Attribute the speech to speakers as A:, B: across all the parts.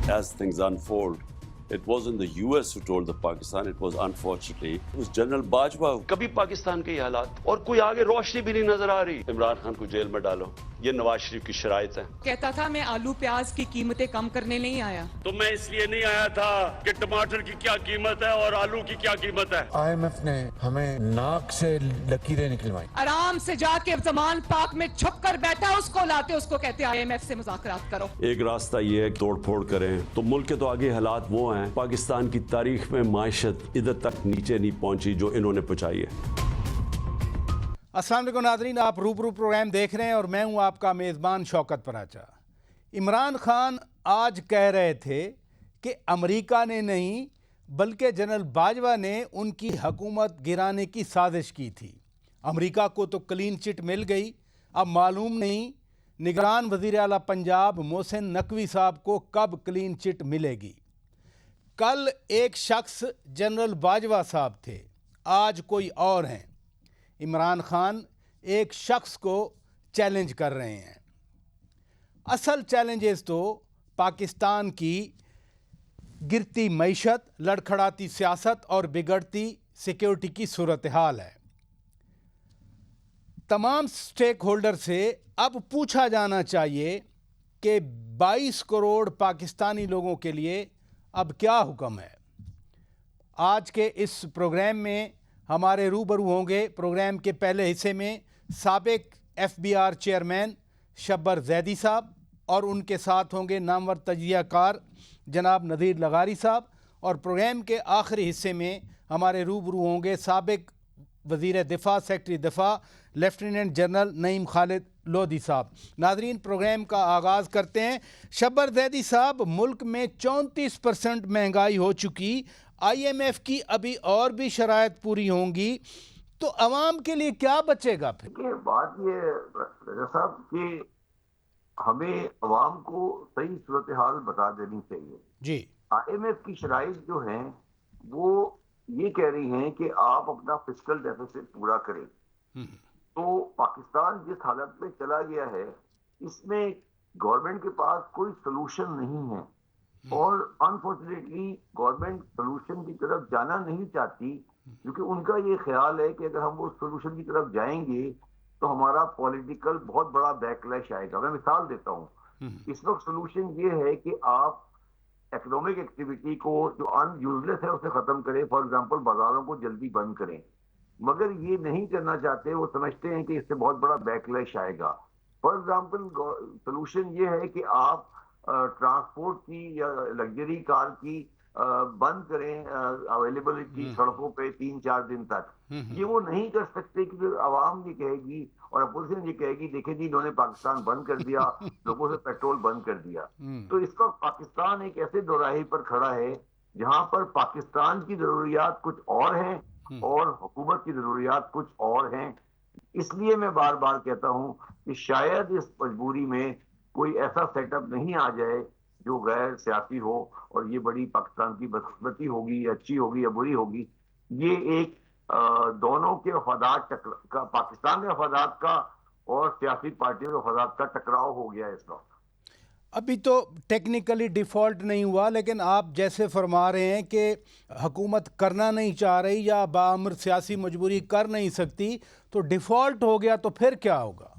A: as things unfold. It wasn't the US who told the Pakistan, it was unfortunately, it was General Bajwa. कभी पाकिस्तान के ये हालात और कोई आगे रोशनी भी नहीं नजर आ रही। इमरान खान को जेल में डालो, ये नवाज शरीफ की शराइत है।
B: कहता था मैं आलू प्याज की कीमतें कम करने नहीं आया।
A: तो मैं इसलिए नहीं आया था कि टमाटर की क्या कीमत है और आलू की क्या कीमत है।
C: IMF ने हमें नाक से लकीरें निकलवाई।
B: आराम से जाके जमान पाक में छुप कर बैठा उसको लाते, उसको कहते IMF से मुज़ाकरात करो।
A: एक रास्ता ये है तोड़ फोड़ करें तो मुल्क के तो आगे हालात वो हैं, पाकिस्तान की तारीख में माइशत इधर तक नीचे नहीं पहुंची जो इन्होंने पहुंचाई है।
D: अस्सलाम वालेकुम नाज़रीन, आप रूबरू प्रोग्राम देख रहे हैं और मैं हूं आपका मेज़बान शौकत पराचा। इमरान खान आज कह रहे थे कि अमेरिका ने नहीं बल्कि जनरल बाजवा ने उनकी हुकूमत गिराने की साजिश की थी। अमेरिका को तो क्लीन चिट मिल गई, अब मालूम नहीं निगरान वज़ीर आला पंजाब मोहसिन नकवी साहब को कब क्लीन चिट मिलेगी। कल एक शख्स जनरल बाजवा साहब थे, आज कोई और हैं। इमरान खान एक शख्स को चैलेंज कर रहे हैं। असल चैलेंजेस तो पाकिस्तान की गिरती मईशत, लड़खड़ाती सियासत और बिगड़ती सिक्योरिटी की सूरत हाल है। तमाम स्टेक होल्डर से अब पूछा जाना चाहिए कि 22 करोड़ पाकिस्तानी लोगों के लिए अब क्या हुक्म है। आज के इस प्रोग्राम में हमारे रूबरू होंगे प्रोग्राम के पहले हिस्से में साबिक FBR चेयरमैन शब्बर जैदी साहब और उनके साथ होंगे नामवर तजियाकार जनाब नज़ीर लगारी साहब, और प्रोग्राम के आखिरी हिस्से में हमारे रूबरू होंगे साबिक वज़ीर दिफा सेक्रेटरी दिफा लेफ्टिनेंट जनरल नईम खालिद लोधी साहब। नाजरीन, प्रोग्राम का आगाज़ करते हैं। शब्बर जैदी साहब, मुल्क में 34% महंगाई हो चुकी, IMF की अभी और भी शराइत पूरी होंगी, तो अवाम के लिए क्या बचेगा फिर?
E: देखिए, बात ये रजा साहब कि हमें अवाम को सही सूरत हाल बता देनी चाहिए
D: जी।
E: IMF की शराइत जो हैं वो ये कह रही हैं कि आप अपना फिस्कल डेफिसिट पूरा करें। तो पाकिस्तान जिस हालत में चला गया है इसमें गवर्नमेंट के पास कोई सलूशन नहीं है और अनफॉर्चुनेटली गवर्नमेंट सलूशन की तरफ जाना नहीं चाहती, क्योंकि उनका ये ख्याल है कि अगर हम वो सलूशन की तरफ जाएंगे तो हमारा पॉलिटिकल बहुत बड़ा बैकलैश आएगा। मैं मिसाल देता हूँ, इस वक्त सलूशन ये है कि आप इकोनॉमिक एक्टिविटी को जो अनयूजलेस है उसे खत्म करें। फॉर एग्जांपल, बाजारों को जल्दी बंद करें, मगर ये नहीं करना चाहते। वो समझते हैं कि इससे बहुत बड़ा बैकलैश आएगा। फॉर एग्जांपल, सलूशन ये है कि आप ट्रांसपोर्ट की या लग्जरी कार की बंद करें अवेलेबिलिटी सड़कों पे 3-4 दिन तक। ये वो नहीं कर सकते क्योंकि आवाम ये कहेगी और अपोजिशन ये कहेगी, देखे जी इन्होंने पाकिस्तान बंद कर दिया, लोगों से पेट्रोल बंद कर दिया। तो इसका पाकिस्तान एक ऐसे दोराहे पर खड़ा है जहां पर पाकिस्तान की जरूरियात कुछ और हैं और हुकूमत की जरूरियात कुछ और हैं। इसलिए मैं बार बार कहता हूं कि शायद इस मजबूरी में कोई ऐसा सेटअप नहीं आ जाए जो गैर सियासी हो और ये बड़ी पाकिस्तान की बदकिस्मती होगी, अच्छी होगी या बुरी होगी। ये एक दोनों के वफादात का, पाकिस्तान के वफादात का और सियासी पार्टियों के वफादात का टकराव हो गया इस वक्त।
D: अभी तो टेक्निकली डिफ़ॉल्ट नहीं हुआ, लेकिन आप जैसे फरमा रहे हैं कि हुकूमत करना नहीं चाह रही या बाअमर सियासी मजबूरी कर नहीं सकती, तो डिफ़ॉल्ट हो गया तो फिर क्या होगा?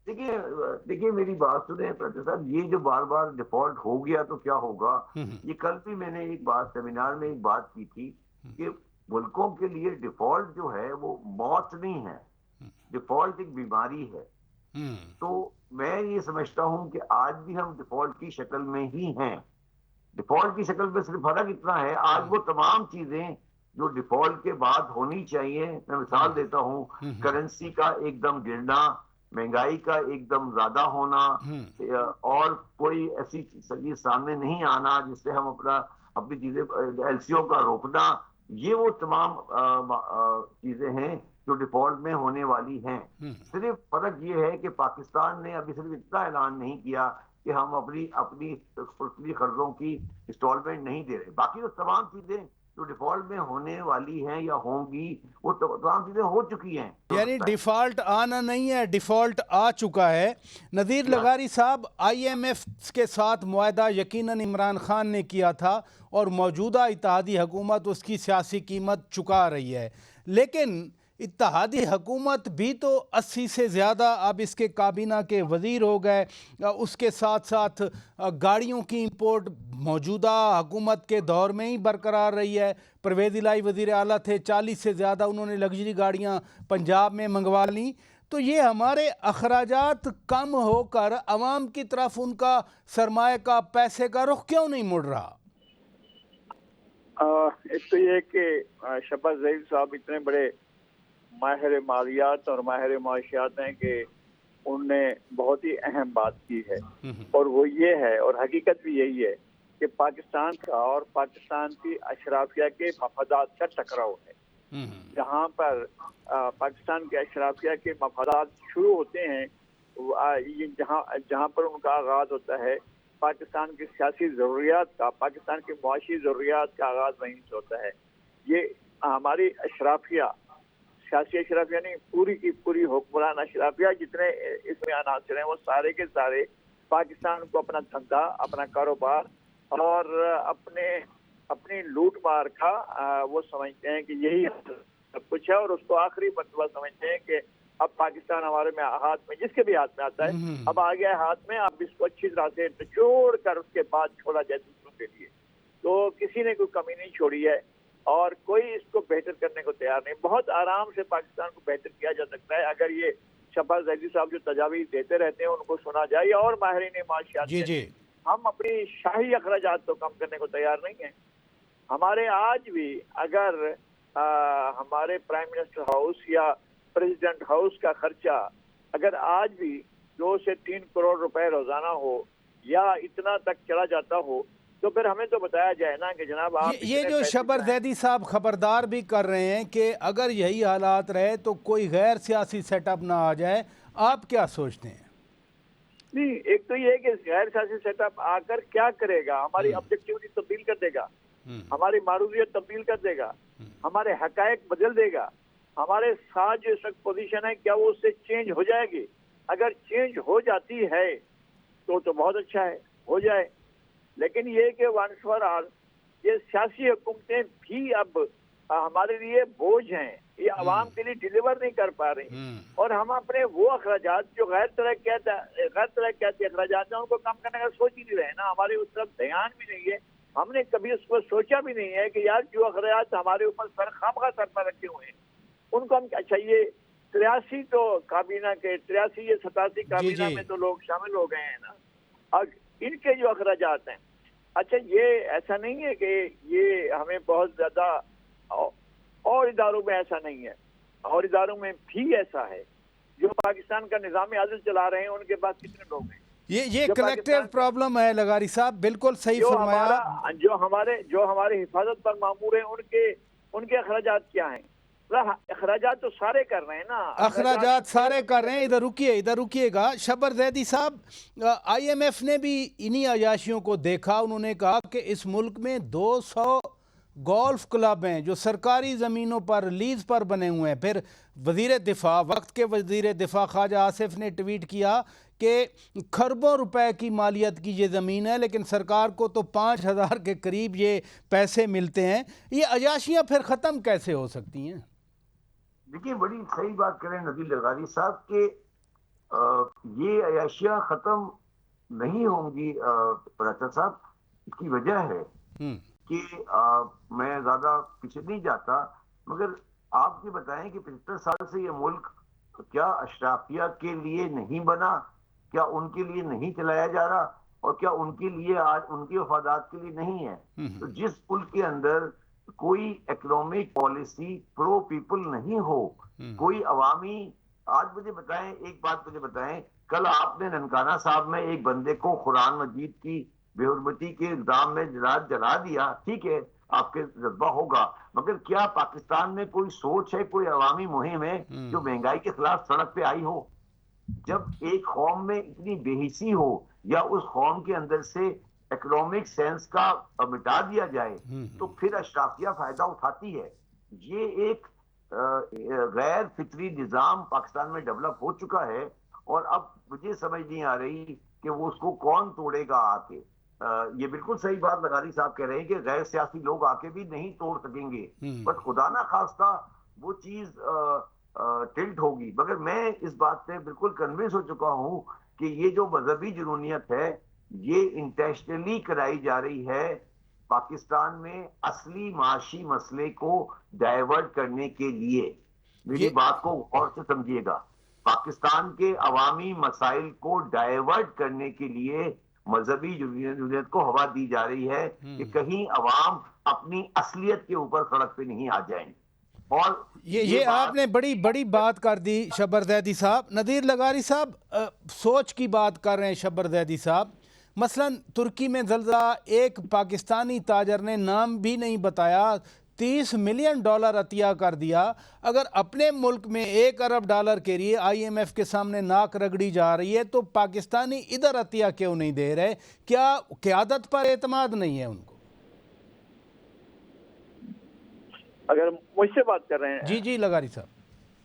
E: देखिए मेरी बात सुने प्रति साहब, ये जो बार बार डिफॉल्ट हो गया तो क्या होगा, ये कल भी मैंने एक बात सेमिनार में एक बात की थी कि मुल्कों के लिए डिफॉल्ट जो है वो मौत नहीं है, डिफॉल्ट एक बीमारी है। तो मैं ये समझता हूं कि आज भी हम डिफॉल्ट की शक्ल में ही हैं। डिफॉल्ट की शक्ल में सिर्फ फर्क इतना है, आज वो तमाम चीजें जो डिफॉल्ट के बाद होनी चाहिए, मैं मिसाल देता हूं, करेंसी का एकदम गिरना, महंगाई का एकदम ज्यादा होना और कोई ऐसी चीज सामने नहीं आना जिससे हम अपनी चीजें LCO का रोकना, ये वो तमाम चीजें हैं जो डिफॉल्ट में होने वाली हैं। सिर्फ फर्क ये है कि पाकिस्तान ने अभी सिर्फ इतना ऐलान नहीं किया कि हम अपनी कर्जों की इंस्टॉलमेंट नहीं दे रहे, बाकी तो तमाम चीजें जो डिफॉल्ट में होने वाली हैं या होंगी, वो तमाम चीजें हो चुकी हैं।
D: यानी डिफॉल्ट आना नहीं है, डिफॉल्ट आ चुका है। नज़ीर लगारी साहब, IMF के साथ मुआहदा यकीनन इमरान खान ने किया था और मौजूदा इत्तेहादी हुकूमत उसकी सियासी कीमत चुका रही है, लेकिन इत्तेहादी हुकूमत भी तो 80 से ज़्यादा अब इसके काबीना के वज़ीर हो गए। उसके साथ साथ गाड़ियों की इंपोर्ट मौजूदा हुकूमत के दौर में ही बरकरार रही है। परवेज़ इलाही वज़ीर आला थे, 40 से ज़्यादा उन्होंने लग्जरी गाड़ियाँ पंजाब में मंगवा लीं। तो ये हमारे अखराजात कम होकर अवाम की तरफ उनका सरमाए का, पैसे का रुख क्यों नहीं मुड़ रहा?
F: एक तो ये कि शहबाज ज़हीर साहब इतने बड़े माहिर मालियात और माहिर मुआशियात हैं कि उनने बहुत ही अहम बात की है, और वो ये है, और हकीकत भी यही है कि पाकिस्तान का और पाकिस्तान की अशराफिया के मफादात का टकराव है। जहाँ पर पाकिस्तान के अशराफिया के मफादात शुरू होते हैं, जहाँ पर उनका आगाज होता है पाकिस्तान की सियासी ज़रूरियात का, पाकिस्तान की मुआशी ज़रूरियात का आगाज वहीं से होता है। ये हमारी अशराफिया, सियासी अशराफिया नहीं, पूरी की पूरी हुक्मरान अशराफिया जितने इसमें अनासर हैं, वो सारे के सारे पाकिस्तान को अपना धंधा, अपना कारोबार और अपनी लूट मार का वो समझते हैं कि यही सब कुछ है, और उसको आखिरी मर्तबा समझते हैं कि अब पाकिस्तान हमारे में हाथ में, जिसके भी हाथ में आता है, अब आ गया हाथ में, अब इसको अच्छी तरह से निचोड़ कर उसके बाद छोड़ा जाए दूसरों के लिए। तो किसी ने कोई कमी नहीं छोड़ी है और कोई इसको बेहतर करने को तैयार नहीं। बहुत आराम से पाकिस्तान को बेहतर किया जा सकता है अगर ये शहबाज ज़हीर साहब जो तजावीज़ देते रहते हैं उनको सुना जाए, और माहिरीन माशियात।
D: जी।
F: हम अपनी शाही अखराजात तो कम करने को तैयार नहीं है। हमारे आज भी अगर हमारे प्राइम मिनिस्टर हाउस या प्रेसिडेंट हाउस का खर्चा अगर आज भी 2 से 3 करोड़ रुपए रोजाना हो या इतना तक चला जाता हो, तो फिर हमें तो बताया जाए ना कि जनाब आप
D: ये जो शहबाज ज़हीर साहब खबरदार भी कर रहे हैं कि अगर यही हालात रहे तो कोई गैर सियासी सेटअप ना आ जाए, आप क्या सोचते हैं?
F: नहीं, एक तो ये है कि गैर सियासी सेटअप आकर क्या करेगा, हमारी ऑब्जेक्टिविटी तब्दील कर देगा, हमारी मारूफियत तब्दील कर देगा, हमारे हकायक बदल देगा, हमारे साथ जो इस वक्त पोजीशन है क्या वो उससे चेंज हो जाएगी? अगर चेंज हो जाती है तो बहुत अच्छा है, हो जाए। लेकिन ये कि वंस फॉर ऑल ये सियासी हुकूमतें भी अब हमारे लिए बोझ हैं, ये आवाम के लिए डिलीवर नहीं कर पा रही, और हम अपने वो अखराजात जो गैर तरक्याती अखराजात हैं उनको कम करने का सोच ही नहीं रहे ना। हमारे उस तरफ ध्यान भी नहीं है, हमने कभी उसको सोचा भी नहीं है कि यार जो अखराजात हमारे ऊपर खामखा सर पर रखे हुए हैं उनको हम, अच्छा ये 83 तो काबीना के 83 ये 87 काबीना में तो लोग शामिल हो गए हैं ना, और इनके जो अखराजात हैं, अच्छा ये ऐसा नहीं है कि ये हमें बहुत ज्यादा, और इदारों में ऐसा नहीं है, और इदारों में भी ऐसा है। जो पाकिस्तान का निज़ाम आदिल चला रहे हैं उनके पास कितने लोग हैं? ये
D: कलेक्टिव प्रॉब्लम है लगारी साहब, बिल्कुल सही फरमाया।
F: जो हमारे हिफाजत पर मामूर हैं उनके अखराजात क्या हैं? अखराजात तो सारे कर रहे हैं ना,
D: अखराजात सारे कर रहे हैं। इधर रुकिएगा शहबाज ज़हीर साहब, IMF ने भी इन्हीं अयाशियों को देखा। उन्होंने कहा कि इस मुल्क में 200 गोल्फ क्लब हैं जो सरकारी ज़मीनों पर लीज पर बने हुए हैं। फिर वक्त के वज़ीर दिफा ख्वाजा आसिफ ने ट्वीट किया कि खरबों रुपए की मालियत की ये ज़मीन है, लेकिन सरकार को तो 5000 के करीब ये पैसे मिलते हैं। ये अयाशियाँ फिर ख़त्म कैसे हो सकती हैं?
E: देखिए, बड़ी सही बात करें नज़ीर लगारी साहब के ये अयाशियाँ ख़त्म नहीं होंगी पराचा साहब। इसकी वजह है कि मैं ज़्यादा पीछे नहीं जाता, मगर आप ये बताएं कि 75 साल से ये मुल्क क्या अशराफिया के लिए नहीं बना, क्या उनके लिए नहीं चलाया जा रहा, और क्या उनके लिए आज उनकी वफादात के लिए नहीं है? तो जिस मुल्क के अंदर कोई इकोनॉमिक पॉलिसी प्रो पीपल नहीं हो, कोई अवामी, आज मुझे बताएं, एक बात मुझे बताएं, कल आपने ननकाना साहब में एक बंदे को कुरान मजीद की बेहुरमती के इल्जाम में जला दिया, ठीक है, आपके जज्बा होगा, मगर क्या पाकिस्तान में कोई सोच है, कोई अवामी मुहिम है जो महंगाई के खिलाफ सड़क पे आई हो? जब एक कौम में इतनी बेहिसी हो या उस कौम के अंदर से इकोनॉमिक सेंस का मिटा दिया जाए तो फिर अशराफिया फायदा उठाती है। ये एक गैर फितरी निजाम पाकिस्तान में डेवलप हो चुका है और अब मुझे समझ नहीं आ रही कि वो उसको कौन तोड़ेगा आके। ये बिल्कुल सही बात लगारी साहब कह रहे हैं कि गैर सियासी लोग आके भी नहीं तोड़ सकेंगे, बट खुदा ना खास्ता वो चीज टिल्ट होगी। मगर मैं इस बात से बिल्कुल कन्विंस हो चुका हूं कि ये जो मजहबी जुनूनियत है ये इंटेंशनली कराई जा रही है पाकिस्तान में असली माशी मसले को डाइवर्ट करने के लिए। मेरी बात को गौर से समझिएगा, पाकिस्तान के अवामी मसाइल को डाइवर्ट करने के लिए मजहबी जुनूनियत को हवा दी जा रही है कि कहीं अवाम अपनी असलियत के ऊपर सड़क पे नहीं आ जाएं। और
D: ये आपने बड़ी बड़ी बात कर दी शब्बर जैदी साहब। नदीर लगारी साहब सोच की बात कर रहे हैं शब्बर जैदी साहब। मसलन तुर्की में ज़ल्ज़ला, एक पाकिस्तानी ताजर ने नाम भी नहीं बताया, $30 मिलियन अतिया कर दिया। अगर अपने मुल्क में $1 अरब के लिए IMF के सामने नाक रगड़ी जा रही है तो पाकिस्तानी इधर अतिया क्यों नहीं दे रहे? क्या क़यादत पर एतमाद नहीं है उनको?
F: अगर मुझसे बात कर रहे हैं
D: जी जी लगारी साहब।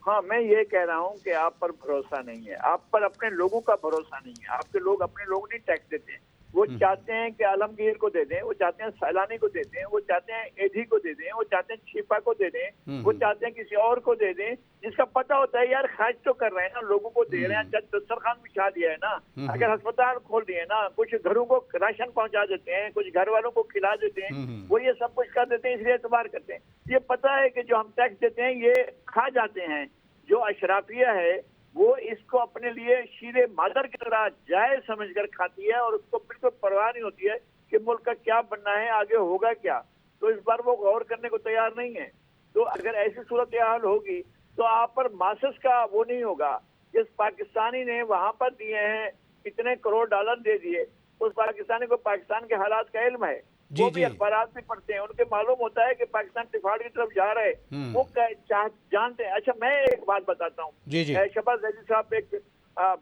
F: हाँ, मैं ये कह रहा हूँ कि आप पर भरोसा नहीं है, आप पर अपने लोगों का भरोसा नहीं है। आपके लोग अपने लोग नहीं टैक्स देते हैं। वो चाहते हैं कि आलमगीर को दे दें, वो चाहते हैं सैलानी को दे दें, वो चाहते हैं एधी को दे दें, वो चाहते हैं छिपा को दे दें, वो चाहते हैं किसी और को दे दें जिसका पता होता है यार खर्च तो कर रहे हैं ना, लोगों को दे रहे हैं, दस्तरखान बिछा दिया है ना, अगर अस्पताल खोल दिए ना, कुछ घरों को राशन पहुंचा देते हैं, कुछ घर वालों को खिला देते हैं, वो ये सब कुछ कर देते हैं, इसलिए एतबार करते हैं। ये पता है कि जो हम टैक्स देते हैं ये खा जाते हैं। जो अशराफिया है वो इसको अपने लिए शीरे मादर की तरह जायज समझकर खाती है और उसको बिल्कुल परवाह नहीं होती है कि मुल्क का क्या बनना है, आगे होगा क्या। तो इस बार वो गौर करने को तैयार नहीं है। तो अगर ऐसी सूरत हाल होगी तो आप पर मासस का वो नहीं होगा। जिस पाकिस्तानी ने वहां पर दिए हैं इतने करोड़ डॉलर दे दिए, उस पाकिस्तानी को पाकिस्तान के हालात का इल्म है, वो भी अखबारात भी पढ़ते हैं, उनके मालूम होता है कि पाकिस्तान डिफॉल्ट की तरफ जा रहा है, वो जानते हैं। अच्छा, मैं एक बात बताता हूँ, शहबाज जैदी साहब एक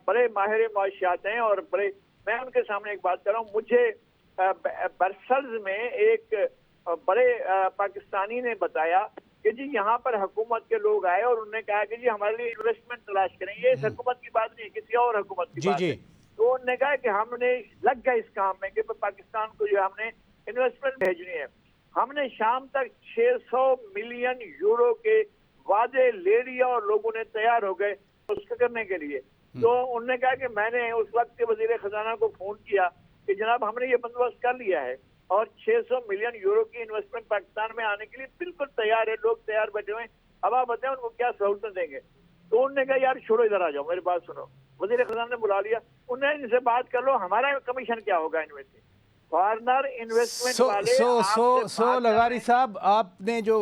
F: बड़े माहिर मुआशियात हैं और बड़े, मैं उनके सामने एक बात कर रहा हूँ। मुझे ब्रसेल्स में एक बड़े पाकिस्तानी ने बताया कि जी यहाँ पर हुकूमत के लोग आए और उन्होंने कहा कि जी हमारे लिए इन्वेस्टमेंट तलाश करें। ये इस हुकूमत की बात नहीं, किसी और हुकूमत की बात है। तो उन्होंने कहा कि हमने लग गए इस काम में कि पाकिस्तान को जो हमने इन्वेस्टमेंट भेजनी है। हमने शाम तक 600 मिलियन यूरो के वादे ले लिया और लोगों ने तैयार हो गए उसको करने के लिए। तो उन्होंने कहा कि मैंने उस वक्त के वजीर खजाना को फोन किया कि जनाब हमने ये बंदोबस्त कर लिया है और 600 मिलियन यूरो की इन्वेस्टमेंट पाकिस्तान में आने के लिए बिल्कुल तैयार है, लोग तैयार बैठे हुए हैं, अब आप बताएं उनको क्या सहूलतें देंगे। तो उन्होंने कहा यार छोड़ो, इधर आ जाओ, मेरी बात सुनो। वजीर खजाना ने बुला लिया, उन्हें इनसे बात कर लो, हमारा कमीशन क्या होगा इनमें से। फॉरेनर इन्वेस्टमेंट वाले
D: लगारी साहब, आपने जो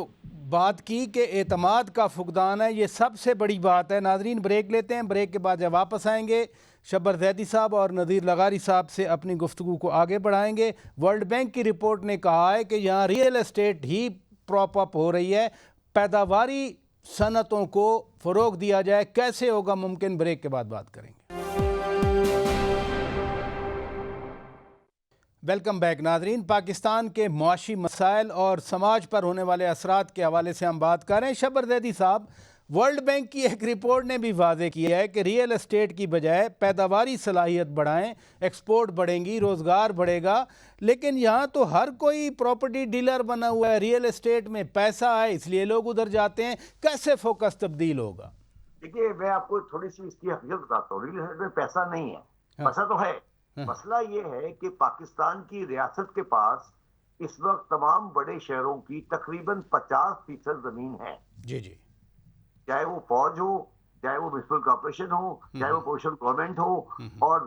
D: बात की कि एतमाद का फुकदान है, ये सबसे बड़ी बात है। नाजरीन ब्रेक लेते हैं, ब्रेक के बाद जब वापस आएंगे शब्बर जैदी साहब और नदीर लगारी साहब से अपनी गुफ्तगू को आगे बढ़ाएंगे। वर्ल्ड बैंक की रिपोर्ट ने कहा है कि यहाँ रियल एस्टेट ही प्रॉप अप हो रही है, पैदावारी सनतों को फ़रोग दिया जाए, कैसे होगा मुमकिन? ब्रेक के बाद बात करेंगे। वेलकम बैक नाजरीन। पाकिस्तान के मुआशी मसाइल और समाज पर होने वाले असरात के हवाले से हम बात कर रहे हैं। शब्बर जैदी साहब, वर्ल्ड बैंक की एक रिपोर्ट ने भी वाज़े किया है कि रियल एस्टेट की बजाय पैदावारी सलाहियत बढ़ाएं, एक्सपोर्ट बढ़ेंगी, रोज़गार बढ़ेगा। लेकिन यहाँ तो हर कोई प्रॉपर्टी डीलर बना हुआ है, रियल एस्टेट में पैसा है इसलिए लोग उधर जाते हैं। कैसे फोकस तब्दील होगा?
E: देखिए, मैं आपको थोड़ी सी इसकी हकीकत बताता हूँ। रियल एस्टेट में पैसा नहीं है, पैसा तो है। मसला ये है कि पाकिस्तान की रियासत के पास इस वक्त तमाम बड़े शहरों की तकरीबन 50% जमीन है।
D: जी जी,
E: चाहे वो फौज हो, चाहे वो म्युनिसिपल कॉर्पोरेशन हो, चाहे वो पोस्टल गवर्नमेंट हो। और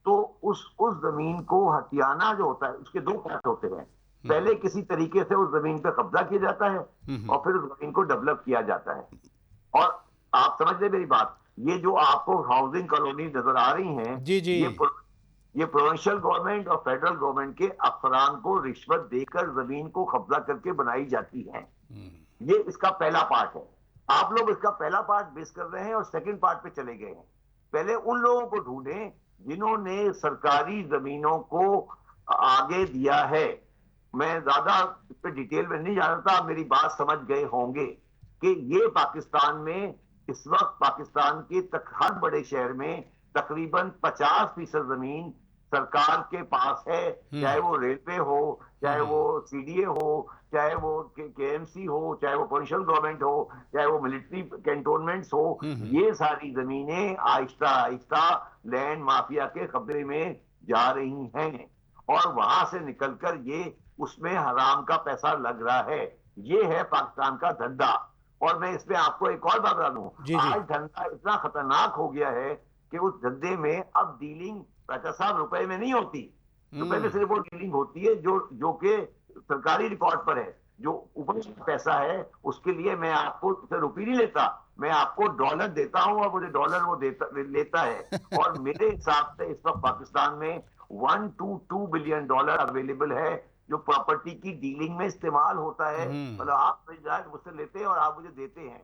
E: तो उस जमीन को हथियाना जो होता है, उसके दो पार्ट होते हैं। पहले किसी तरीके से उस जमीन पे कब्जा किया जाता है और फिर उस जमीन को डेवलप किया जाता है। और आप समझ लें मेरी बात, ये जो आपको हाउसिंग कॉलोनी नजर आ रही हैं,
D: जी जी,
E: ये प्रोविंशियल गवर्नमेंट और फेडरल गवर्नमेंट के अफसरान को रिश्वत देकर जमीन को कब्जा करके बनाई जाती है। ये इसका पहला पार्ट है। आप लोग इसका पहला पार्ट मिस कर रहे हैं और सेकंड पार्ट पे चले गए हैं। पहले उन लोगों को ढूंढें जिन्होंने सरकारी जमीनों को आगे दिया है। मैं ज्यादा इस पे डिटेल में नहीं जानता, आप मेरी बात समझ गए होंगे कि ये पाकिस्तान में इस वक्त पाकिस्तान के हर बड़े शहर में तकरीबन 50% जमीन सरकार के पास है, चाहे वो रेलवे हो, चाहे वो सीडीए हो, चाहे वो केएमसी हो, चाहे वो प्रोविंशियल गवर्नमेंट हो, चाहे वो मिलिट्री कैंटोनमेंट्स हो। ये सारी जमीनें आहिस्ता आहिस्ता लैंड माफिया के कब्जे में जा रही हैं और वहां से निकलकर ये उसमें हराम का पैसा लग रहा है। ये है पाकिस्तान का धंधा। और मैं इसमें आपको एक और बात बता दूं, आज धंधा इतना खतरनाक हो गया है कि उस धंधे में अब डीलिंग राजा साहब रुपए में नहीं होती, रुपए में सिर्फ वो डीलिंग होती है जो कि सरकारी रिकॉर्ड पर है। जो ऊपर पैसा है उसके लिए मैं आपको रुपये नहीं लेता, मैं आपको डॉलर देता हूं और मुझे डॉलर वो लेता है। और मेरे हिसाब से इस वक्त पाकिस्तान में 1 to 2 बिलियन डॉलर अवेलेबल है जो प्रॉपर्टी की डीलिंग में इस्तेमाल होता है। मतलब आप मुझसे लेते हैं और आप मुझे देते हैं।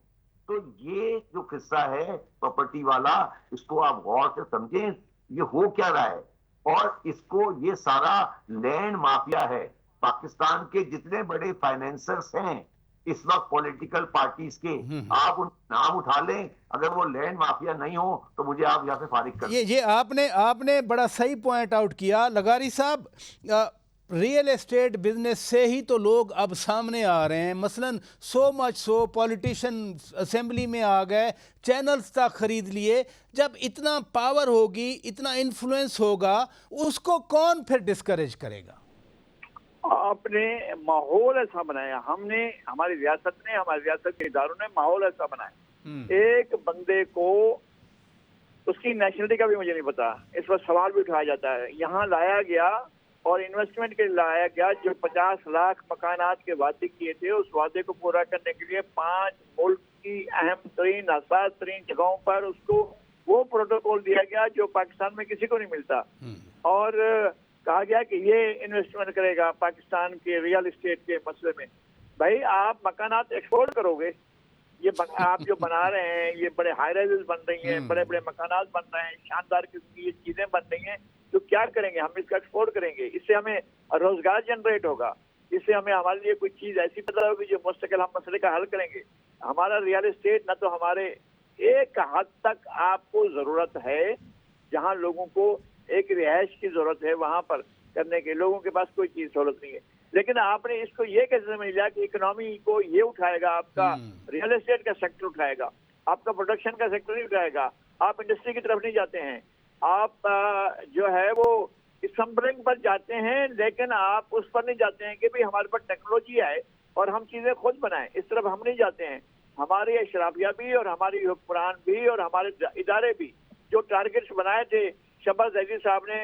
E: तो ये जो किस्सा है प्रॉपर्टी वाला, इसको आप गौर से समझें, ये हो क्या रहा है। और इसको ये सारा लैंड माफिया है। पाकिस्तान के जितने बड़े फाइनेंसर्स हैं इस वक्त पॉलिटिकल पार्टीज के, आप उन नाम उठा लें, अगर वो लैंड माफिया नहीं हो तो मुझे आप यहाँ से फारिग कर।
D: ये आपने बड़ा सही पॉइंट आउट किया लगारी साहब। रियल एस्टेट बिजनेस से ही तो लोग अब सामने आ रहे हैं। मसलन so much so politician assembly में आ गए, चैनल्स तक खरीद लिए। जब इतना पावर होगी, इतना इन्फ्लुएंस होगा, उसको कौन फिर डिस्करेज करेगा।
F: आपने माहौल ऐसा बनाया, हमारी रियासत के इदारों ने माहौल ऐसा बनाया। एक बंदे को उसकी नेशनलिटी का भी मुझे नहीं पता, इस पर सवाल भी उठाया जाता है। यहाँ लाया गया और इन्वेस्टमेंट के लिए लाया गया, जो 50 लाख मकानात के वादे किए थे, उस वादे को पूरा करने के लिए 5 मुल्क की अहम तरीन हसास तरीन जगहों पर उसको वो प्रोटोकॉल दिया गया जो पाकिस्तान में किसी को नहीं मिलता। और कहा गया कि ये इन्वेस्टमेंट करेगा पाकिस्तान के रियल एस्टेट के मसले में। भाई आप मकानात एक्सपोर्ट करोगे, ये आप जो बना रहे हैं, ये बड़े हाई राइजेस बन रही हैं, बड़े बड़े मकानात बन रहे हैं, शानदार किस्म की ये चीजें बन रही हैं, तो क्या करेंगे हम? इसका एक्सपोर्ट करेंगे, इससे हमें रोजगार जनरेट होगा, इससे हमें हमारे लिए कोई चीज ऐसी पैदा होगी जो मुस्तकिल हम मसले का हल करेंगे। हमारा रियल एस्टेट न तो हमारे एक हद तक आपको जरूरत है, जहाँ लोगों को एक रिहाइश की जरूरत है वहां पर करने के, लोगों के पास कोई चीज सहूलत नहीं है। लेकिन आपने इसको ये कैसे समझ लिया कि इकोनॉमी को ये उठाएगा, आपका रियल एस्टेट का सेक्टर उठाएगा, आपका प्रोडक्शन का सेक्टर नहीं उठाएगा, आप इंडस्ट्री की तरफ नहीं जाते हैं, आप जो है वो संबरिंग पर जाते हैं, लेकिन आप उस पर नहीं जाते हैं कि भाई हमारे पास टेक्नोलॉजी है और हम चीजें खुद बनाएं। इस तरफ हम नहीं जाते हैं। हमारे अशराफिया भी और हमारी हुक्मरान भी और हमारे इदारे भी जो टारगेट्स बनाए थे शहबाज जैदी साहब ने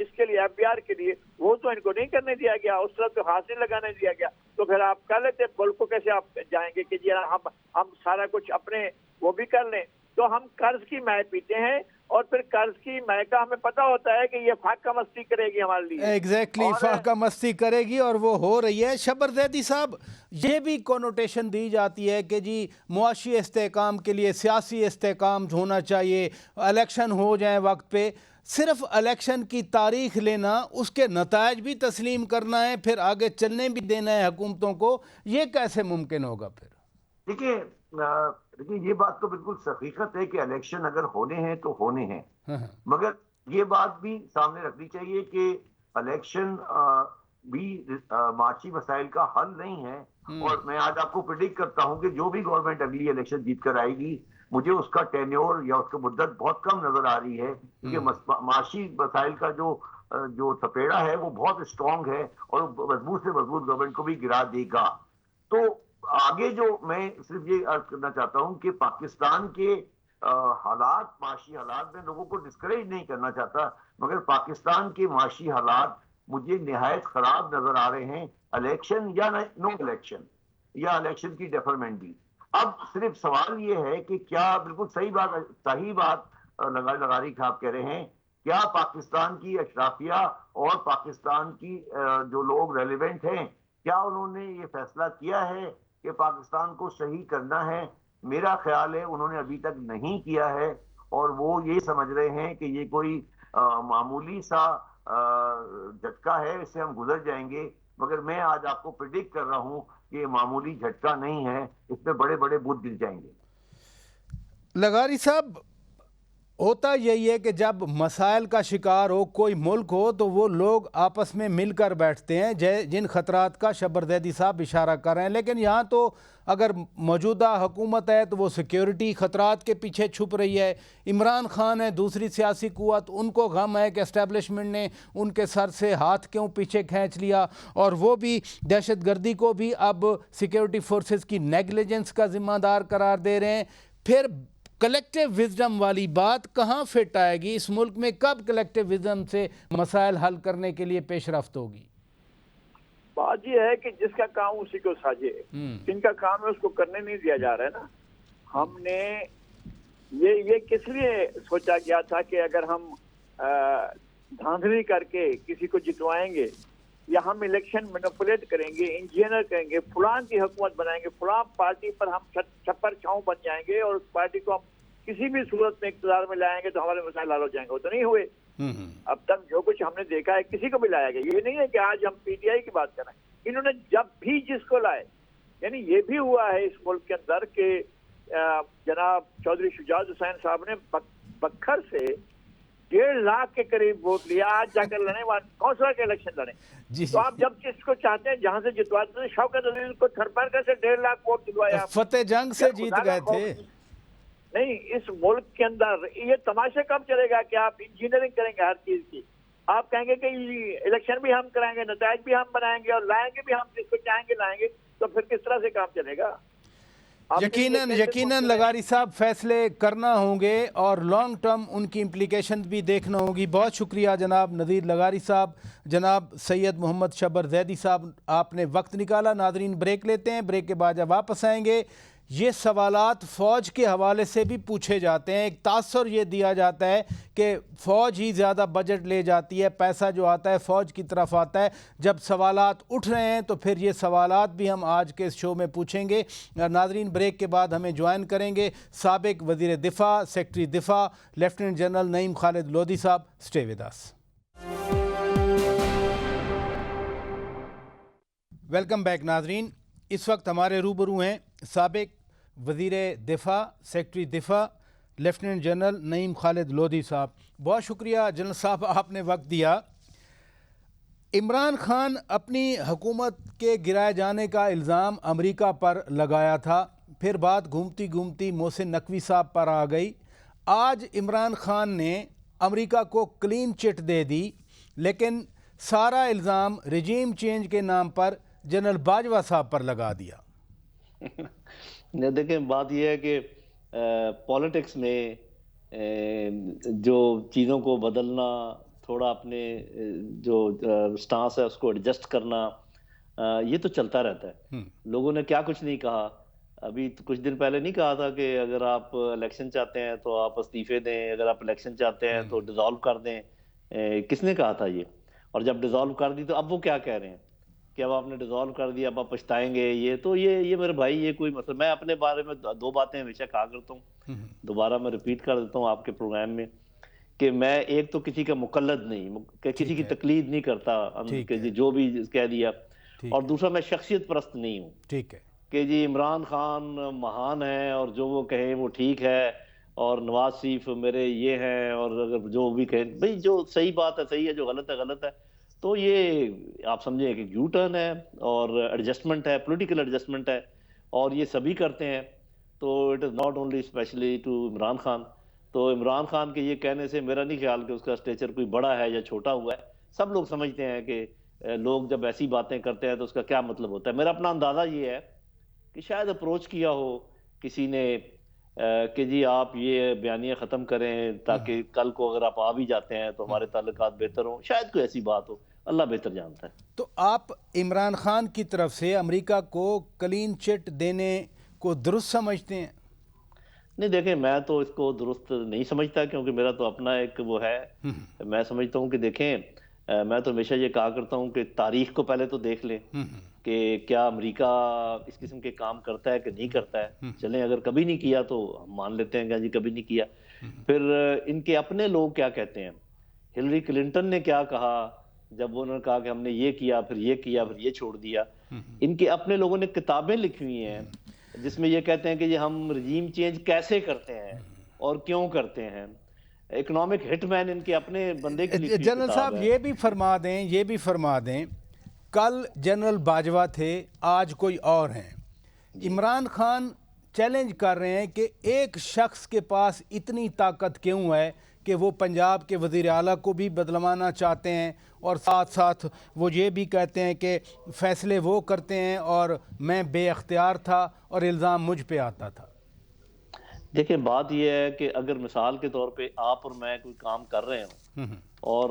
F: इसके लिए, एफबीआर के लिए, वो तो इनको नहीं करने दिया गया, उस तरफ तो हाथ नहीं लगाने दिया गया। तो फिर आप कर लेते, मुल्क को कैसे आप जाएंगे कि जी हम सारा कुछ अपने वो भी कर लें। तो हम कर्ज की मै पीते हैं और फिर कर्ज की मै का हमें पता होता है कि ये फाका मस्ती करेगी हमारे लिए।
D: एग्जैक्टली फाका मस्ती करेगी और वो हो रही है। शब्बर जैदी साहब, ये भी कोनोटेशन दी जाती है कि जी मुआशी इस्तेकाम के लिए सियासी इस्तेकाम होना चाहिए, इलेक्शन हो जाए वक्त पे, सिर्फ इलेक्शन की तारीख लेना, उसके नतायज भी तस्लीम करना है, फिर आगे चलने भी देना है हुकूमतों को, ये कैसे मुमकिन होगा फिर?
E: देखिए ये बात तो बिल्कुल हकीकत है कि इलेक्शन अगर होने हैं तो होने हैं, मगर ये बात भी सामने रखनी चाहिए कि इलेक्शन भी माशी मसाइल का हल नहीं है। और मैं आज आपको प्रिडिक्ट करता हूं कि जो भी गवर्नमेंट अगली इलेक्शन जीत कर आएगी, मुझे उसका टेन्योर या उसकी मुद्दत बहुत कम नजर आ रही है, क्योंकि माशी मसाइल का जो थपेड़ा है वो बहुत स्ट्रांग है और मजबूत से मजबूत गवर्नमेंट को भी गिरा देगा। तो आगे जो मैं सिर्फ ये अर्ज करना चाहता हूं कि पाकिस्तान के हालात, माशी हालात, में लोगों को डिस्करेज नहीं करना चाहता, मगर पाकिस्तान के माशी हालात मुझे निहायत खराब नजर आ रहे हैं, इलेक्शन या नो इलेक्शन या इलेक्शन की डेफरमेंट भी। अब सिर्फ सवाल ये है कि क्या, बिल्कुल सही बात लगारी साहब कह रहे हैं, क्या पाकिस्तान की अशराफिया और पाकिस्तान की जो लोग रेलिवेंट हैं, क्या उन्होंने ये फैसला किया है कि पाकिस्तान को सही करना है? मेरा ख्याल है उन्होंने अभी तक नहीं किया है और वो ये समझ रहे हैं कि ये कोई मामूली सा झटका है, इससे हम गुजर जाएंगे। मगर मैं आज आपको प्रिडिक्ट कर रहा हूं कि ये मामूली झटका नहीं है, इसमें बड़े बड़े बुत गिर जाएंगे।
D: लगारी साहब, होता यही है कि जब मसाइल का शिकार हो कोई मुल्क हो तो वो लोग आपस में मिलकर बैठते हैं, जिन खतरात का शब्बर ज़ैदी साहब इशारा कर रहे हैं। लेकिन यहाँ तो अगर मौजूदा हुकूमत है तो वो सिक्योरिटी ख़तरात के पीछे छुप रही है। इमरान खान है दूसरी सियासी कुव्वत, उनको गम है कि एस्टेब्लिशमेंट ने उनके सर से हाथ क्यों पीछे खींच लिया, और वो भी दहशतगर्दी को भी अब सिक्योरिटी फोर्सेस की नेगलिजेंस का ज़िम्मेदार करार दे रहे हैं। फिर कलेक्टिव विजडम वाली बात कहाँ फिट आएगी? इस मुल्क में कब कलेक्टिव विजडम से मसाइल हल करने के लिए पेशरफ्त होगी?
F: बात यह है कि जिसका काम उसी को साझे, जिनका काम है उसको करने नहीं दिया जा रहा है ना। हमने ये किस लिए सोचा गया था कि अगर हम धांधली करके किसी को जितवाएंगे या हम इलेक्शन मैनिपुलेट करेंगे, इंजीनियर करेंगे, फुलान की हुकूमत बनाएंगे, फुलान पार्टी पर हम छप्पर छांव बन जाएंगे और उस पार्टी को हम किसी भी सूरत में इक़्तिदार में लाएंगे तो हमारे मसाइल हल हो जाएंगे। वो तो नहीं हुए। अब तक जो कुछ हमने देखा है किसी को भी लाया गया। ये नहीं है कि आज हम पीटीआई की बात कर रहे हैं, इन्होंने जब भी जिसको लाए, यानी ये भी हुआ है इस मुल्क के अंदर कि जनाब चौधरी शुजात हुसैन साहब ने बखर से 1.5 लाख के करीब वोट लिया, आज जाकर लड़े कौंसलर के इलेक्शन लड़े। तो आप जब जिसको चाहते हैं जहां से जितवाते हैं, शौकत अली को थरपरकर से 1.5 लाख वोट दिलवाया,
D: फतेह जंग से जीत गए थे।
F: नहीं, इस मुल्क के अंदर ये तमाशा कब चलेगा कि आप इंजीनियरिंग करेंगे हर चीज की, आप कहेंगे कि इलेक्शन भी हम कराएंगे, नतायज भी हम बनाएंगे और लाएंगे भी हम जिसको चाहेंगे लाएंगे, तो फिर किस तरह से काम चलेगा?
D: यकीनन लगारी साहब फैसले करना होंगे और लॉन्ग टर्म उनकी इम्प्लीकेशन भी देखना होगी। बहुत शुक्रिया जनाब नज़ीर लगारी साहब, जनाब सैयद मोहम्मद शब्बर ज़ैदी साहब, आपने वक्त निकाला। नाजरीन ब्रेक लेते हैं, ब्रेक के बाद जब वापस आएंगे ये सवालात फ़ौज के हवाले से भी पूछे जाते हैं। एक तासुर ये दिया जाता है कि फ़ौज ही ज़्यादा बजट ले जाती है, पैसा जो आता है फ़ौज की तरफ आता है। जब सवालात उठ रहे हैं तो फिर ये सवालात भी हम आज के इस शो में पूछेंगे। नाजरीन ब्रेक के बाद हमें ज्वाइन करेंगे साबिक वज़ीर दिफा, सेक्रेटरी दिफा lieutenant general Naeem Khalid Lodhi sahab. Stay with us. Welcome back नाजरीन। इस वक्त हमारे रूबरू हैं साबिक वज़ीर दिफा, सेक्रेटरी दिफा लेफ्टिनेंट जनरल नईम खालिद लोधी साहब। बहुत शुक्रिया जनरल साहब, आपने वक्त दिया। इमरान खान अपनी हुकूमत के गिराए जाने का इल्ज़ाम अमेरिका पर लगाया था, फिर बात घूमती घूमती मोहसिन नकवी साहब पर आ गई। आज इमरान खान ने अमेरिका को क्लीन चिट दे दी, लेकिन सारा इल्ज़ाम रिजीम चेंज के नाम पर जनरल बाजवा साहब पर लगा दिया।
G: देखें, बात यह है कि पॉलिटिक्स में जो चीज़ों को बदलना, थोड़ा अपने जो स्टांस है उसको एडजस्ट करना, ये तो चलता रहता है। लोगों ने क्या कुछ नहीं कहा। अभी तो कुछ दिन पहले नहीं कहा था कि अगर आप इलेक्शन चाहते हैं तो आप इस्तीफे दें, अगर आप इलेक्शन चाहते हैं तो डिसॉल्व कर दें। किसने कहा था ये? और जब डिसॉल्व कर दी तो अब वो क्या कह रहे हैं कि अब आपने डिसॉल्व कर दिया, अब आप पछताएंगे। ये मेरे भाई, ये कोई मतलब, मैं अपने बारे में 2 बातें हमेशा कहा करता हूँ, दोबारा मैं रिपीट कर देता हूँ आपके प्रोग्राम में, कि मैं एक तो किसी का मुकल्लद नहीं, कि किसी की तकलीद नहीं करता कि जी जो भी कह दिया, और दूसरा मैं शख्सियत परस्त नहीं हूँ। ठीक है कि जी इमरान खान महान है और जो वो कहें वो ठीक है, और नवाज शरीफ मेरे ये हैं, और अगर जो भी कहें, भाई जो सही बात है सही है, जो गलत है गलत है। तो ये आप समझे कि यू टर्न है और एडजस्टमेंट है, पॉलिटिकल एडजस्टमेंट है, और ये सभी करते हैं। तो it is not only specially to Imran Khan. तो इमरान खान के ये कहने से मेरा नहीं ख्याल कि उसका स्टेचर कोई बड़ा है या छोटा हुआ है। सब लोग समझते हैं कि लोग जब ऐसी बातें करते हैं तो उसका क्या मतलब होता है। मेरा अपना अंदाज़ा ये है कि शायद अप्रोच किया हो किसी ने कि जी आप ये बयानियाँ ख़त्म करें ताकि कल को अगर आप आ भी जाते हैं तो हमारे ताल्लुकात बेहतर हों, शायद कोई ऐसी बात हो, अल्लाह बेहतर जानता है।
D: तो आप इमरान खान की तरफ से अमेरिका को क्लीन चिट देने को दुरुस्त समझते हैं?
G: नहीं, देखें, मैं तो इसको दुरुस्त नहीं समझता, क्योंकि मेरा तो अपना एक वो है। मैं समझता हूँ कि देखें, मैं तो हमेशा ये कहा करता हूँ कि तारीख को पहले तो देख लें कि क्या अमेरिका इस किस्म के काम करता है कि नहीं करता है। चलें, अगर कभी नहीं किया तो हम मान लेते हैं कि जी कभी नहीं किया। फिर इनके अपने लोग क्या कहते हैं, हिलरी क्लिंटन ने क्या कहा जब उन्होंने कहा कि हमने ये किया फिर ये किया फिर ये छोड़ दिया। इनके अपने लोगों ने किताबें लिखी हुई हैं जिसमें ये कहते हैं कि ये हम रजीम चेंज कैसे करते हैं और क्यों करते हैं। इकोनॉमिक हिटमैन इनके अपने बंदे की लिखी हुई
D: जनरल
G: किताब
D: साहब
G: है।
D: ये भी फरमा दें कल जनरल बाजवा थे, आज कोई और हैं। इमरान खान चैलेंज कर रहे हैं कि एक शख्स के पास इतनी ताकत क्यों है कि वो पंजाब के वज़ीर आला को भी बदलवाना चाहते हैं और साथ साथ वो ये भी कहते हैं कि फ़ैसले वो करते हैं और मैं बेअख्तियार था और इल्ज़ाम मुझ पे आता था।
G: देखिए बात यह है कि अगर मिसाल के तौर पे आप और मैं कोई काम कर रहे हो और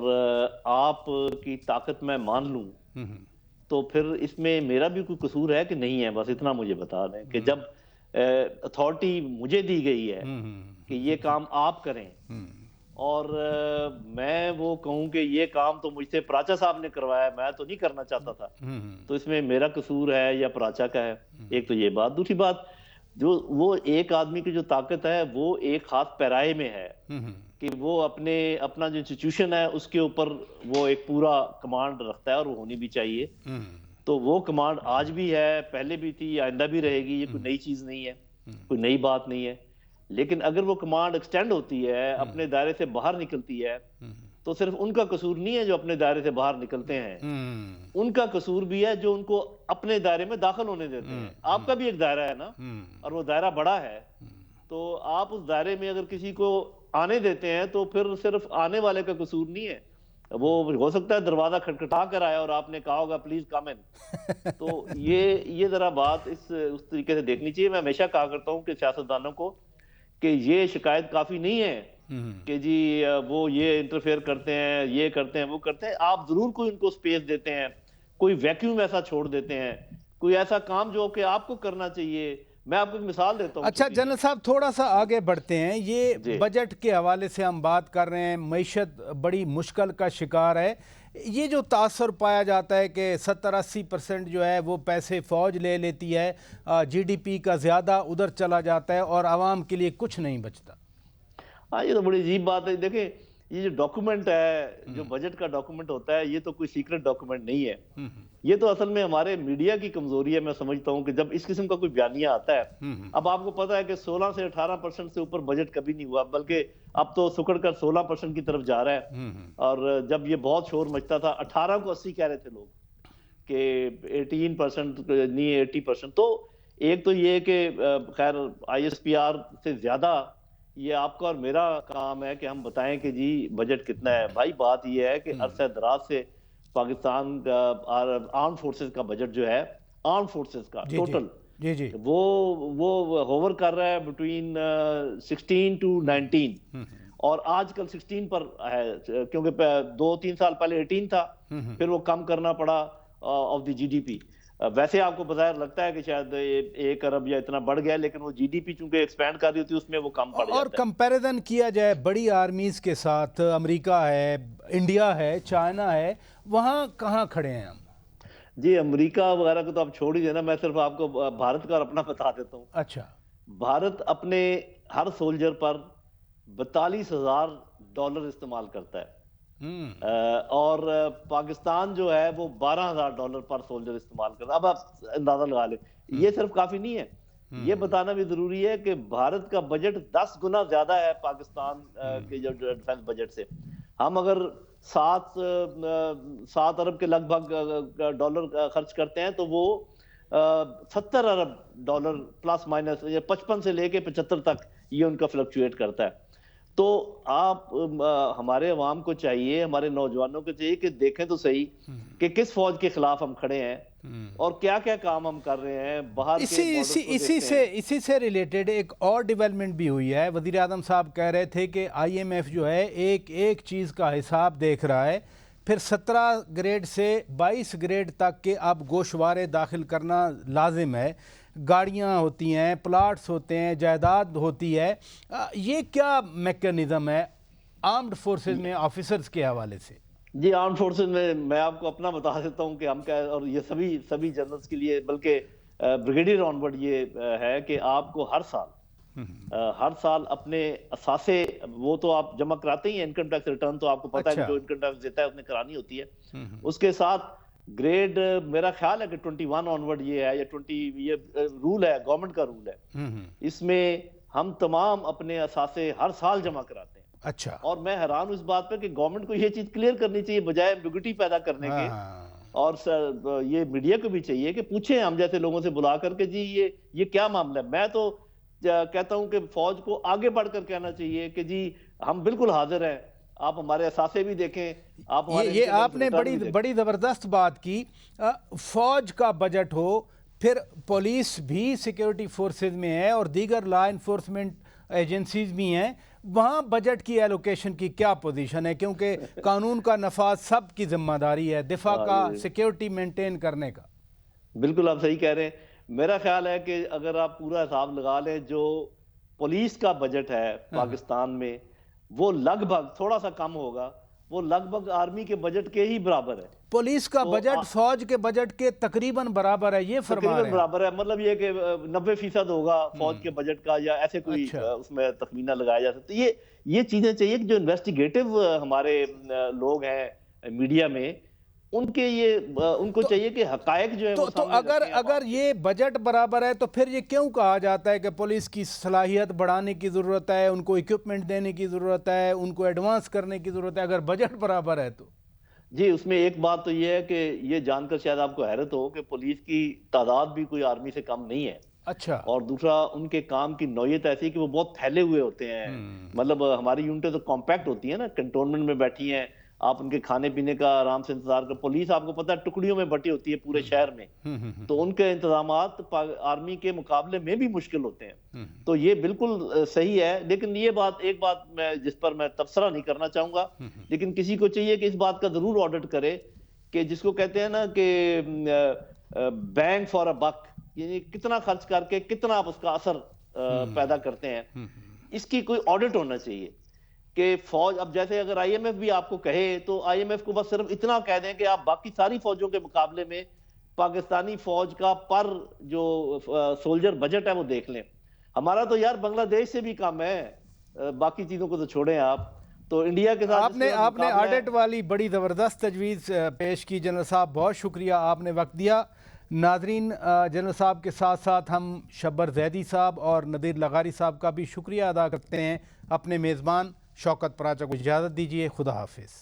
G: आप की ताकत मैं मान लूं तो फिर इसमें मेरा भी कोई कसूर है कि नहीं है, बस इतना मुझे बता दें कि जब अथॉरिटी मुझे दी गई है कि ये काम आप करें और मैं वो कहूं कि ये काम तो मुझसे प्राचा साहब ने करवाया, मैं तो नहीं करना चाहता था, तो इसमें मेरा कसूर है या प्राचा का है? एक तो ये बात। दूसरी बात, जो वो एक आदमी की जो ताकत है वो एक खास पैराए में है कि वो अपना जो इंस्टीट्यूशन है उसके ऊपर वो एक पूरा कमांड रखता है और वो होनी भी चाहिए। तो वो कमांड आज भी है, पहले भी थी, आइंदा भी रहेगी। ये कोई नई चीज नहीं है, कोई नई बात नहीं है। लेकिन अगर वो कमांड एक्सटेंड होती है, अपने दायरे से बाहर निकलती है, तो सिर्फ उनका कसूर नहीं है जो अपने दायरे से बाहर निकलते हैं, उनका कसूर भी है जो उनको अपने दायरे में दाखिल होने देते हैं। आपका भी एक दायरा है ना, और वो दायरा बड़ा है, तो आप उस दायरे में अगर किसी को आने देते हैं तो फिर सिर्फ आने वाले का कसूर नहीं है। वो हो सकता है दरवाजा खटखटा कर आया और आपने कहा होगा प्लीज कम इन। तो ये जरा बात उस तरीके से देखनी चाहिए। मैं हमेशा कहा करता हूँ कि सियासतदानों को कि ये शिकायत काफी नहीं है कि जी वो ये इंटरफेयर करते हैं, ये करते हैं, वो करते हैं। आप जरूर कोई उनको स्पेस देते हैं, कोई वैक्यूम ऐसा छोड़ देते हैं, कोई ऐसा काम जो कि आपको करना चाहिए। मैं आपको एक मिसाल देता हूँ।
D: अच्छा जनरल साहब, थोड़ा सा आगे बढ़ते हैं। ये बजट के हवाले से हम बात कर रहे हैं, मईशत बड़ी मुश्किल का शिकार है। ये जो तासर पाया जाता है कि 70-80% जो है वो पैसे फ़ौज ले लेती है, जीडीपी का ज़्यादा उधर चला जाता है और आवाम के लिए कुछ नहीं बचता।
G: हाँ, ये तो बड़ी अजीब बात है। देखें, ये जो डॉक्यूमेंट है, जो बजट का डॉक्यूमेंट होता है, ये तो कोई सीक्रेट डॉक्यूमेंट नहीं है। ये तो असल में हमारे मीडिया की कमजोरी है। मैं समझता हूँ कि जब इस किस्म का कोई बयानिया आता है, अब आपको पता है कि 16 से 18% से ऊपर बजट कभी नहीं हुआ, बल्कि अब तो सुकड़ कर 16% की तरफ जा रहा है। और जब ये बहुत शोर मचता था, 18 को 80 कह रहे थे लोग कि 18% नहीं 80%। तो एक तो ये कि खैर ISPR से ज्यादा ये आपका और मेरा काम है कि हम बताएं कि जी बजट कितना है। भाई बात ये है कि अरसे दराज से पाकिस्तान का आर्म फोर्सेस का बजट जो है, आर्म फोर्सेस का टोटल
D: जी
G: वो होवर कर रहा है बिटवीन 16 to 19 और आजकल 16 पर है, क्योंकि 2-3 साल पहले 18 था, फिर वो कम करना पड़ा ऑफ द GDP। वैसे आपको बाजार लगता है कि शायद 1 अरब या इतना बढ़ गया, लेकिन वो GDP चूंकि एक्सपैंड कर रही होती है उसमें वो कम पड़ जाता है।
D: और कंपैरिजन किया जाए बड़ी आर्मीज के साथ, अमेरिका है, इंडिया है, चाइना है, वहाँ कहाँ खड़े हैं हम? जी
G: अमेरिका वगैरह को तो आप छोड़ ही देना, मैं सिर्फ आपको भारत का अपना बता देता हूँ।
D: अच्छा,
G: भारत अपने हर सोल्जर पर $42,000 इस्तेमाल करता है और पाकिस्तान जो है वो $12,000 पर सोल्जर इस्तेमाल करता है। अब आप अंदाजा लगा लें, ये सिर्फ काफी नहीं है। ये बताना भी जरूरी है कि भारत का बजट 10 गुना ज्यादा है पाकिस्तान के जो डिफेंस बजट से। हम अगर 7 अरब के लगभग डॉलर खर्च करते हैं तो वो $70 अरब प्लस माइनस 55 से लेके 75 तक ये उनका फ्लक्चुएट करता है। तो आप हमारे अवाम को चाहिए, हमारे नौजवानों को चाहिए कि देखें तो सही कि किस फौज के खिलाफ हम खड़े हैं और क्या क्या काम हम कर रहे हैं बाहर।
D: इसी से रिलेटेड एक और डेवलपमेंट भी हुई है। वज़ीर आज़म साहब कह रहे थे कि IMF जो है एक चीज़ का हिसाब देख रहा है, फिर 17 ग्रेड से 22 ग्रेड तक के अब गोशवारे दाखिल करना लाजिम है। गाड़ियाँ होती हैं, प्लाट्स होते हैं, जायदाद होती है। ये क्या मैकेनिज़्म है आर्म्ड फोर्सेस में ऑफिसर्स के हवाले से?
G: जी, आर्म्ड फोर्सेस में मैं आपको अपना बता देता हूँ कि हम क्या, और ये सभी जनरल्स के लिए, बल्कि ब्रिगेडियर ऑनवर्ड ये है कि आपको हर साल हर साल अपने असासे, वो तो आप जमा कराते ही हैं, इनकम टैक्स रिटर्न तो आपको पता है
D: अच्छा।
G: कि जो इनकम टैक्स देता है उसने करानी होती है। उसके साथ ग्रेड, मेरा ख्याल है कि 21 ऑनवर्ड ये है, या 20, ये रूल है, गवर्नमेंट का रूल है। इसमें हम तमाम अपने असासे हर साल जमा कराते हैं।
D: अच्छा।
G: और मैं हैरान हूं इस बात पे कि गवर्नमेंट को ये चीज क्लियर करनी चाहिए बजाय एम्बिग्युइटी पैदा करने के।
D: हाँ।
G: और ये मीडिया को भी चाहिए कि पूछें हम जैसे लोगों से बुला करके, जी ये क्या मामला है। मैं तो कहता हूं कि फौज को आगे बढ़कर कहना चाहिए कि जी हम बिल्कुल हाजिर हैं, आप हमारे असासे भी देखें, आप हमारे
D: ये
G: इनकम
D: आपने
G: रिटर्न
D: बड़ी
G: भी देखें।
D: बड़ी ज़बरदस्त बात की। फौज का बजट हो, फिर पुलिस भी सिक्योरिटी फोर्सेज में है और दीगर लॉ इन्फोर्समेंट एजेंसीज भी हैं, वहाँ बजट की एलोकेशन की क्या पोजीशन है? क्योंकि कानून का नफाज सब की जिम्मेदारी है, दिफा का, सिक्योरिटी मेंटेन करने का।
G: बिल्कुल आप सही कह रहे हैं। मेरा ख्याल है कि अगर आप पूरा हिसाब लगा लें, जो पुलिस का बजट है पाकिस्तान में, वो लगभग, थोड़ा सा कम होगा, वो लगभग आर्मी के बजट के ही बराबर है।
D: पुलिस का
G: तो
D: बजट फौज के बजट के तकरीबन बराबर है, ये फरमा
G: तकरीबन
D: रहे हैं।
G: बराबर है, मतलब ये कि 90% होगा फौज के बजट का, या ऐसे कोई
D: अच्छा।
G: उसमें तखमीना लगाया जा सकता है। ये चीजें चाहिए कि जो इन्वेस्टिगेटिव हमारे लोग हैं मीडिया में, उनको चाहिए कि हकायक जो है वो
D: तो
G: सामने
D: अगर
G: रखें।
D: अगर ये बजट बराबर है तो फिर ये क्यों कहा जाता है कि पुलिस की सलाहियत बढ़ाने की ज़रूरत है, उनको इक्विपमेंट देने की ज़रूरत है, उनको एडवांस करने की ज़रूरत है, अगर बजट बराबर है तो?
G: जी, उसमें एक बात तो ये है कि ये जानकर शायद आपको हैरत हो कि पुलिस की तादाद भी कोई आर्मी से कम नहीं है।
D: अच्छा।
G: और दूसरा, उनके काम की नौयत ऐसी है कि वो बहुत फैले हुए होते हैं। मतलब हमारी यूनिटें तो कॉम्पैक्ट होती है ना, कंटोनमेंट में बैठी हैं, आप उनके खाने पीने का आराम से इंतजार कर। पुलिस आपको पता है टुकड़ियों में बटी होती है पूरे शहर में, तो उनके इंतजामात आर्मी के मुकाबले में भी मुश्किल होते हैं। तो ये बिल्कुल सही है। लेकिन ये बात, एक बात मैं जिस पर मैं तबसरा नहीं करना चाहूंगा, लेकिन किसी को चाहिए कि इस बात का जरूर ऑडिट करे कि जिसको कहते हैं ना कि बैंग फॉर अ बक, यानी कितना खर्च करके कितना आप उसका असर पैदा करते हैं, इसकी कोई ऑडिट होना चाहिए। कि फौज, अब जैसे अगर आईएमएफ भी आपको कहे तो आईएमएफ को बस सिर्फ इतना कह दें कि आप बाकी सारी फौजों के मुकाबले में पाकिस्तानी फौज का पर जो सोल्जर बजट है वो देख लें। हमारा तो यार बांग्लादेश से भी कम है, बाकी चीजों को तो छोड़ें आप। तो इंडिया के साथ
D: आपने ऑडिट वाली बड़ी ज़बरदस्त तजवीज़ पेश की जनरल साहब, बहुत शुक्रिया, आपने वक्त दिया। नाजरीन, जनरल साहब के साथ साथ हम शब्बर जैदी साहब और नदीर लगारी साहब का भी शुक्रिया अदा करते हैं। अपने मेज़बान शौकत पराचा को इजाज़त दीजिए। खुदा हाफिज़।